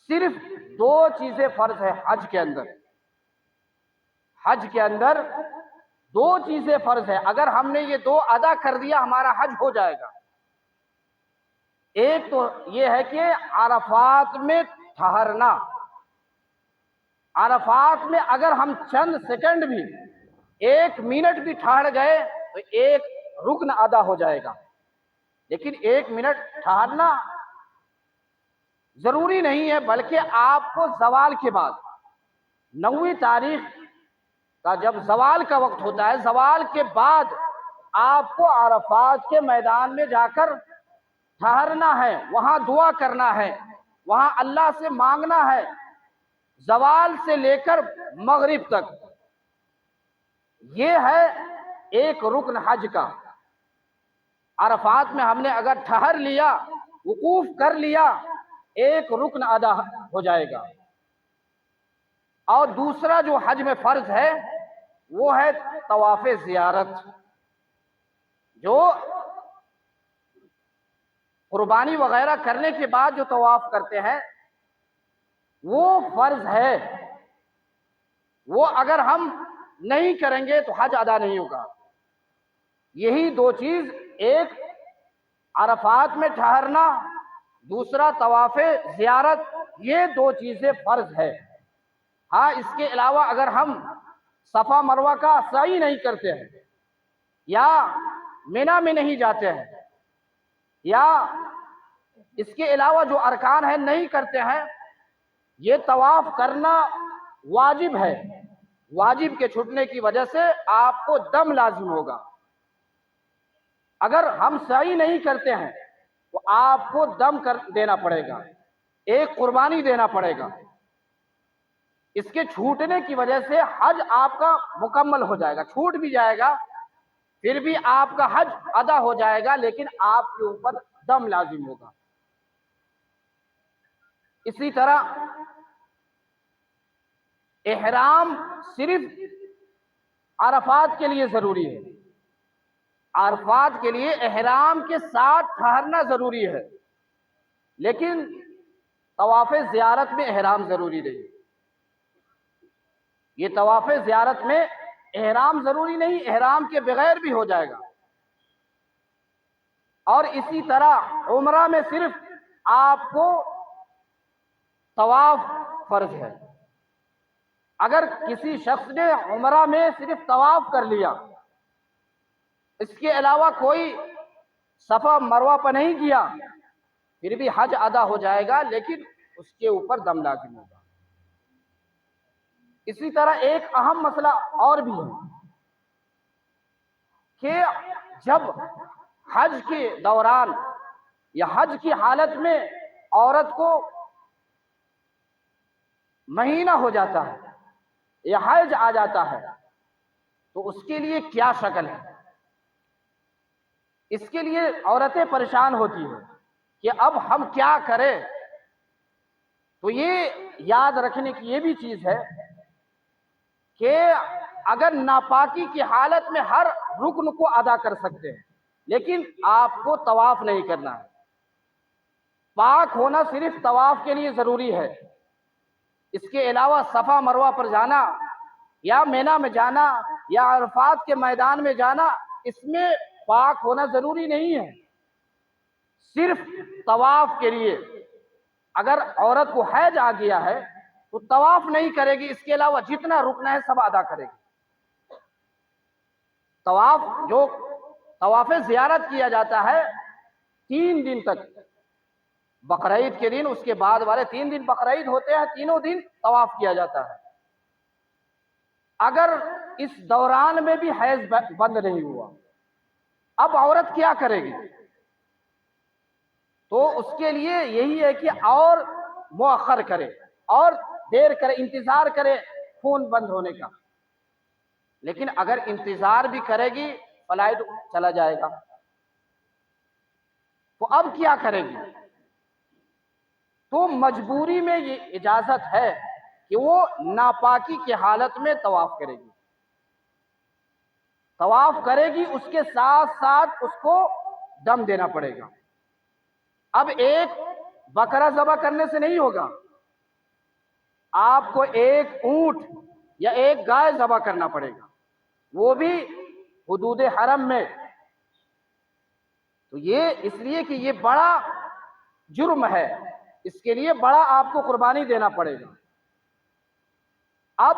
صرف دو چیزیں فرض ہے حج کے اندر. حج کے اندر دو چیزیں فرض ہے. اگر ہم نے یہ دو ادا کر دیا ہمارا حج ہو جائے گا. ایک تو یہ ہے کہ عرفات میں ٹھہرنا. عرفات میں اگر ہم چند سیکنڈ بھی، ایک منٹ بھی ٹھہر گئے تو ایک رکن ادا ہو جائے گا. لیکن ایک منٹ ٹھہرنا ضروری نہیں ہے، بلکہ آپ کو زوال کے بعد 9 تاریخ کا جب زوال کا وقت ہوتا ہے، زوال کے بعد آپ کو عرفات کے میدان میں جا کر ٹھہرنا ہے، وہاں دعا کرنا ہے، وہاں اللہ سے مانگنا ہے. زوال سے لے کر مغرب تک یہ ہے ایک رکن حج کا. عرفات میں ہم نے اگر ٹھہر لیا، وقوف کر لیا، ایک رکن ادا ہو جائے گا. اور دوسرا جو حج میں فرض ہے وہ ہے طواف زیارت. جو قربانی وغیرہ کرنے کے بعد جو طواف کرتے ہیں وہ فرض ہے. وہ اگر ہم نہیں کریں گے تو حج ادا نہیں ہوگا. یہی دو چیز، ایک عرفات میں ٹھہرنا، دوسرا طواف زیارت، یہ دو چیزیں فرض ہے. ہاں اس کے علاوہ اگر ہم صفا مروہ کا سعی نہیں کرتے ہیں، یا مینا میں نہیں جاتے ہیں، یا اس کے علاوہ جو ارکان ہیں نہیں کرتے ہیں، یہ طواف کرنا واجب ہے. واجب کے چھوٹنے کی وجہ سے آپ کو دم لازم ہوگا. اگر ہم سعی نہیں کرتے ہیں تو آپ کو دم کر دینا پڑے گا، ایک قربانی دینا پڑے گا. اس کے چھوٹنے کی وجہ سے حج آپ کا مکمل ہو جائے گا. چھوٹ بھی جائے گا پھر بھی آپ کا حج ادا ہو جائے گا، لیکن آپ کے اوپر دم لازم ہوگا. اسی طرح احرام صرف عرفات کے لیے ضروری ہے. عرفات کے لیے احرام کے ساتھ ٹھہرنا ضروری ہے، لیکن طواف زیارت میں احرام ضروری نہیں. یہ طواف زیارت میں احرام ضروری نہیں، احرام کے بغیر بھی ہو جائے گا. اور اسی طرح عمرہ میں صرف آپ کو طواف فرض ہے. اگر کسی شخص نے عمرہ میں صرف طواف کر لیا، اس کے علاوہ کوئی صفا مروہ پر نہیں کیا، پھر بھی حج ادا ہو جائے گا، لیکن اس کے اوپر دم لازم ہوگا. اسی طرح ایک اہم مسئلہ اور بھی ہے کہ جب حج کے دوران یا حج کی حالت میں عورت کو مہینہ ہو جاتا ہے یا حیض آ جاتا ہے تو اس کے لیے کیا شکل ہے. اس کے لیے عورتیں پریشان ہوتی ہیں کہ اب ہم کیا کریں. تو یہ یاد رکھنے کی یہ بھی چیز ہے کہ اگر ناپاکی کی حالت میں ہر رکن کو ادا کر سکتے ہیں، لیکن آپ کو طواف نہیں کرنا ہے. پاک ہونا صرف طواف کے لیے ضروری ہے. اس کے علاوہ صفا مروہ پر جانا یا مینا میں جانا یا عرفات کے میدان میں جانا، اس میں پاک ہونا ضروری نہیں ہے. صرف طواف کے لیے اگر عورت کو حیض آ گیا ہے تو طواف نہیں کرے گی، اس کے علاوہ جتنا رکنا ہے سب ادا کرے گی. طواف جو طواف زیارت کیا جاتا ہے 3 دن تک، بقرعید کے دن، اس کے بعد والے 3 دن بقرعید ہوتے ہیں، تینوں دن طواف کیا جاتا ہے. اگر اس دوران میں بھی حیض بند نہیں ہوا، اب عورت کیا کرے گی؟ تو اس کے لیے یہی ہے کہ اور مؤخر کرے اور دیر کرے، انتظار کرے خون بند ہونے کا. لیکن اگر انتظار بھی کرے گی فلائٹ چلا جائے گا، تو اب کیا کرے گی؟ تو مجبوری میں یہ اجازت ہے کہ وہ ناپاکی کی حالت میں طواف کرے گی. طواف کرے گی، اس کے ساتھ ساتھ اس کو دم دینا پڑے گا. اب ایک بکرا ذبح کرنے سے نہیں ہوگا، آپ کو ایک اونٹ یا ایک گائے ذبح کرنا پڑے گا، وہ بھی حدود حرم میں۔ تو یہ اس لیے کہ یہ بڑا جرم ہے، اس کے لیے بڑا آپ کو قربانی دینا پڑے گا۔ اب